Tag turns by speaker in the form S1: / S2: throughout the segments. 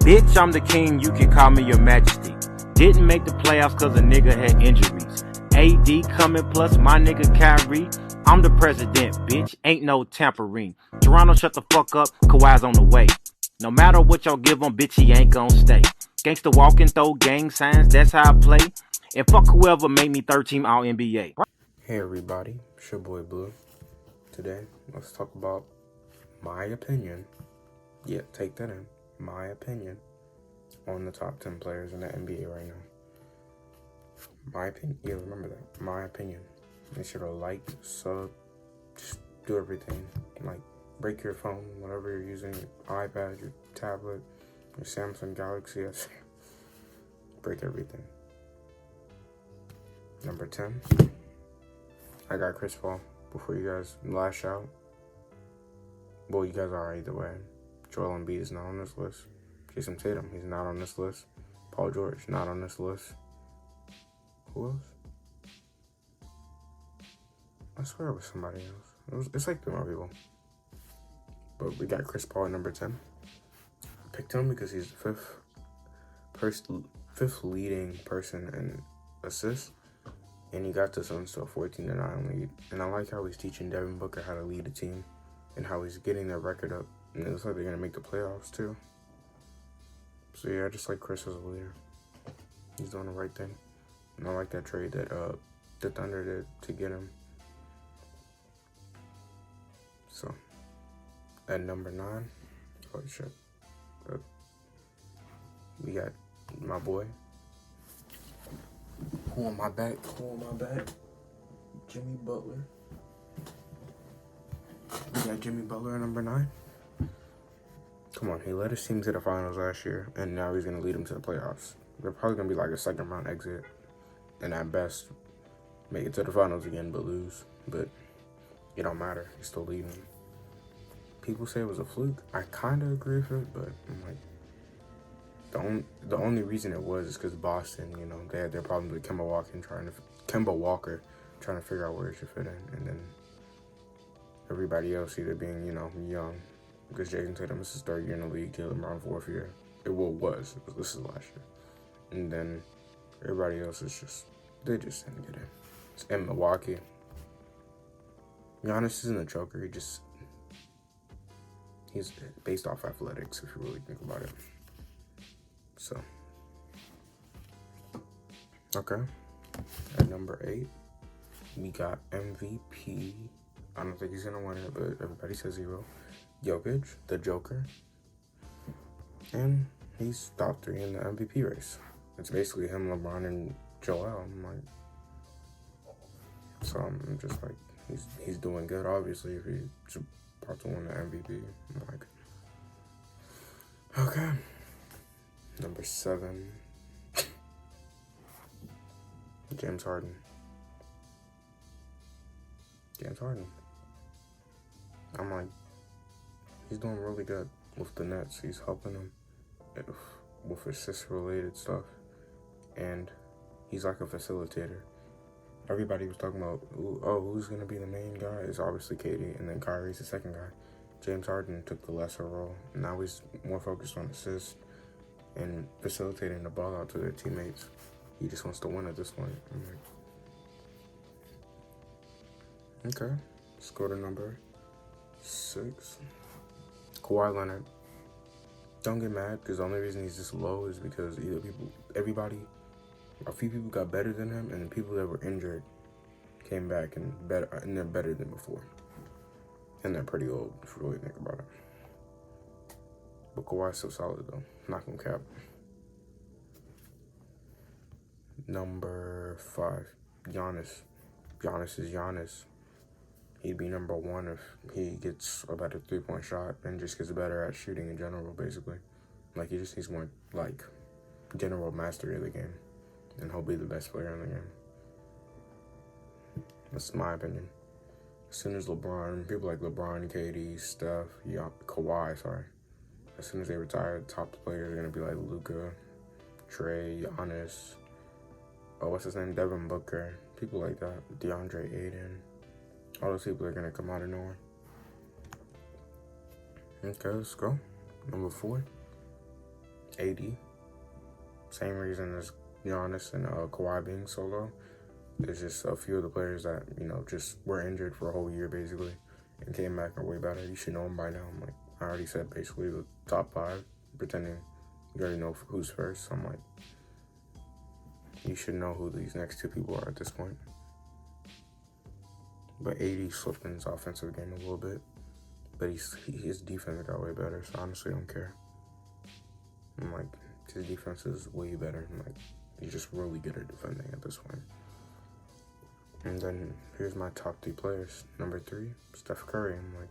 S1: Bitch, I'm the king, you can call me your majesty. Didn't make the playoffs cause a nigga had injuries. AD coming plus my nigga Kyrie. I'm the president, bitch, ain't no tampering. Toronto, shut the fuck up, Kawhi's on the way. No matter what y'all give him, bitch, he ain't gon' stay. Gangsta walking, throw gang signs, that's how I play. And fuck whoever made me third team all NBA.
S2: Hey everybody, it's your boy BLU. Today, let's talk about my opinion. Yeah, take that in. My opinion on the top 10 players in the NBA right now. My opinion, yeah, remember that. My opinion. Make sure to like, sub, just do everything. Like, break your phone, whatever you're using, your iPad, your tablet, your Samsung Galaxy S. Break everything. Number 10, I got Chris Paul. Before you guys lash out, well, you guys are either way. Joel Embiid is not on this list. Jason Tatum, he's not on this list. Paul George, not on this list. Who else? I swear it was somebody else. It's like 3 more people. But we got Chris Paul at number 10. I picked him because he's the fifth leading person in assists. And he got the Suns to a 14-9 lead. And I like how he's teaching Devin Booker how to lead a team and how he's getting their record up. And it looks like they're going to make the playoffs too. So yeah, I just like Chris as a leader. He's doing the right thing. And I like that trade that the Thunder did to get him. So, at number 9, oh shit. We got my boy. Who on my back? Jimmy Butler. We got Jimmy Butler at number 9. Come on, he led his team to the finals last year, and now he's going to lead them to the playoffs. They're probably going to be like a second round exit, and at best, make it to the finals again, but lose. But it don't matter. He's still leading them. People say it was a fluke. I kind of agree with it, but I'm like, the only reason it was is because Boston, you know, they had their problems with Kemba Walker trying to figure out where he should fit in, and then everybody else either being, you know, young, because Jason Tatum is his 3rd year in the league, Jaylen Brown 4th year. This is last year, and then everybody else is just, they just didn't get in. It's in Milwaukee. Giannis isn't a joker. He's based off athletics, if you really think about it. So, okay. At number 8, we got MVP. I don't think he's going to win it, but everybody says he will. Jokic, the Joker. And he's top 3 in the MVP race. It's basically him, LeBron, and Joel. I'm just like, he's doing good, obviously, if he's about to win the MVP. I'm like, okay. Number 7, James Harden. I'm like, he's doing really good with the Nets. He's helping them with assist-related stuff. And he's like a facilitator. Everybody was talking about, who's going to be the main guy? It's obviously KD, and then Kyrie's the second guy. James Harden took the lesser role. Now he's more focused on assists and facilitating the ball out to their teammates. He just wants to win at this point. I'm like, okay. Let's go to number 6. Kawhi Leonard. Don't get mad, because the only reason he's this low is because a few people got better than him, and the people that were injured came back and they're better than before. And they're pretty old, if you really think about it. But Kawhi's still solid, though. Not gonna cap. Number 5, Giannis. Giannis is Giannis. He'd be number 1 if he gets a better 3-point shot and just gets better at shooting in general, basically. Like, he just needs more, like, general mastery of the game. And he'll be the best player in the game. That's my opinion. As soon as people like LeBron, KD, Steph, Kawhi, as soon as they retire, the top players are going to be like Luka, Trey, Giannis, what's his name, Devin Booker, people like that, DeAndre Ayton. All those people are going to come out of nowhere. Okay, let's go. Number 4, AD. Same reason as Giannis and Kawhi being so low. There's just a few of the players that, just were injured for a whole year basically and came back are way better. You should know them by now. I'm like, I already said basically the top 5, pretending you already know who's first. So I'm like, you should know who these next 2 people are at this point. But AD slipped in his offensive game a little bit. But his defense got way better, so honestly I don't care. I'm like, his defense is way better. I'm like, he's just really good at defending at this point. And then here's my top 3 players. Number 3, Steph Curry. I'm like,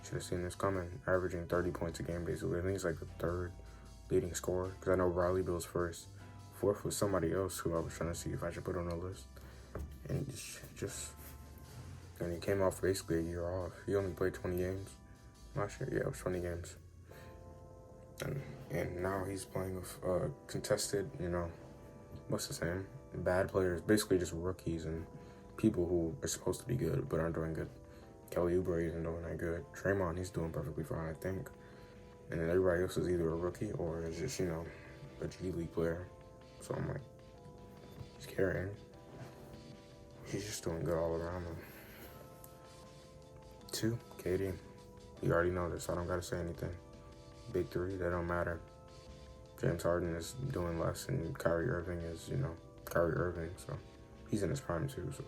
S2: should have seen this coming. Averaging 30 points a game basically. I think he's like the 3rd leading scorer. Because I know Riley Bill's first. 4th was somebody else who I was trying to see if I should put on a list. And and he came off basically a year off. He only played 20 games last year. Yeah, it was 20 games. And now he's playing with contested, what's his name? Bad players, basically just rookies and people who are supposed to be good but aren't doing good. Kelly Oubre isn't doing that good. Draymond, he's doing perfectly fine, I think. And then everybody else is either a rookie or is just, a G League player. So I'm like, he's carrying. He's just doing good all around him. 2, KD. You already know this, so I don't gotta say anything. Big 3, they don't matter. James Harden is doing less, and Kyrie Irving is, Kyrie Irving, so he's in his prime too. So.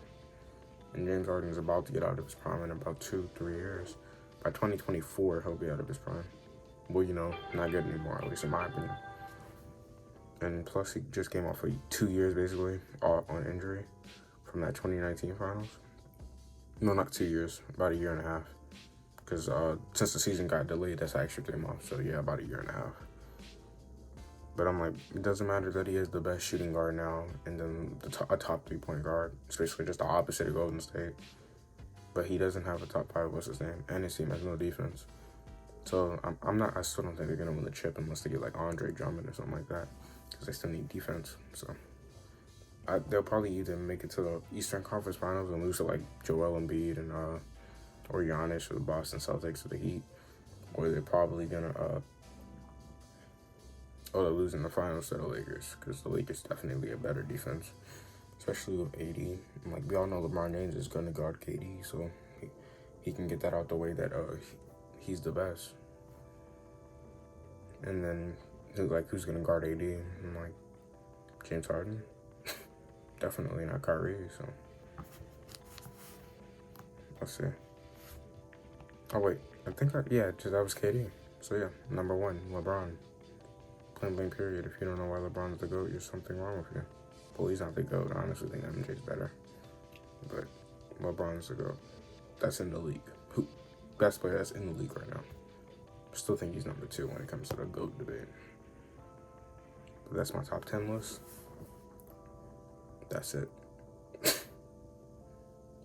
S2: And James Harden is about to get out of his prime in about 2-3 years. By 2024, he'll be out of his prime. Well, not good anymore, at least in my opinion. And plus, he just came off of 2 years, basically, on injury from that 2019 finals. No, not 2 years, about a year and a half. Because since the season got delayed, that's actually came off. So, yeah, about a year and a half. But I'm like, it doesn't matter that he is the best shooting guard now and then a top 3-point guard. It's basically just the opposite of Golden State. But he doesn't have a top 5, what's his name? And his team has no defense. So, I still don't think they're going to win the chip unless they get like Andre Drummond or something like that. Because they still need defense. So, they'll probably either make it to the Eastern Conference Finals and lose to like Joel Embiid and or Giannis or the Boston Celtics or the Heat, or they're probably gonna they're losing the finals to the Lakers because the Lakers definitely a better defense, especially with AD. And like we all know, LeBron James is gonna guard KD, so he can get that out the way that he's the best. And then who's gonna guard AD? I'm like, James Harden. Definitely not Kyrie, so let's see. Oh wait, I think that was KD. So yeah, number 1, LeBron. Plain blank period. If you don't know why LeBron's the GOAT, there's something wrong with you. Well, he's not the GOAT. I honestly think MJ's better. But LeBron's the GOAT. That's in the league. Best player that's in the league right now. Still think he's number 2 when it comes to the GOAT debate. But that's my top 10 list. That's it.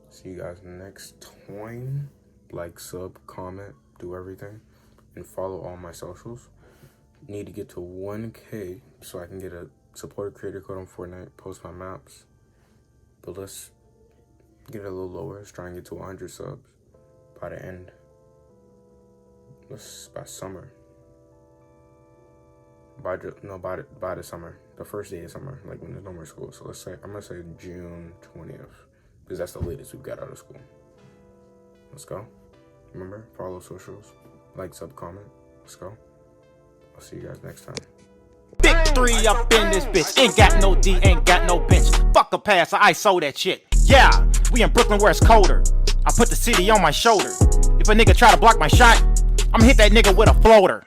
S2: See you guys next time. Like, sub, comment, do everything. And follow all my socials. Need to get to 1K so I can get a supporter creator code on Fortnite, post my maps. But let's get it a little lower. Let's try and get to 100 subs by the end. By summer. By the summer. The first day of summer, like when there's no more school. So I'm gonna say June 20th. Because that's the latest we've got out of school. Let's go. Remember, follow socials, like, sub, comment. Let's go. I'll see you guys next time.
S1: Big 3 up in this bitch. Ain't got no D, ain't got no bench. Fuck a pass, I ISO that shit. Yeah, we in Brooklyn where it's colder. I put the city on my shoulder. If a nigga try to block my shot, I'ma hit that nigga with a floater.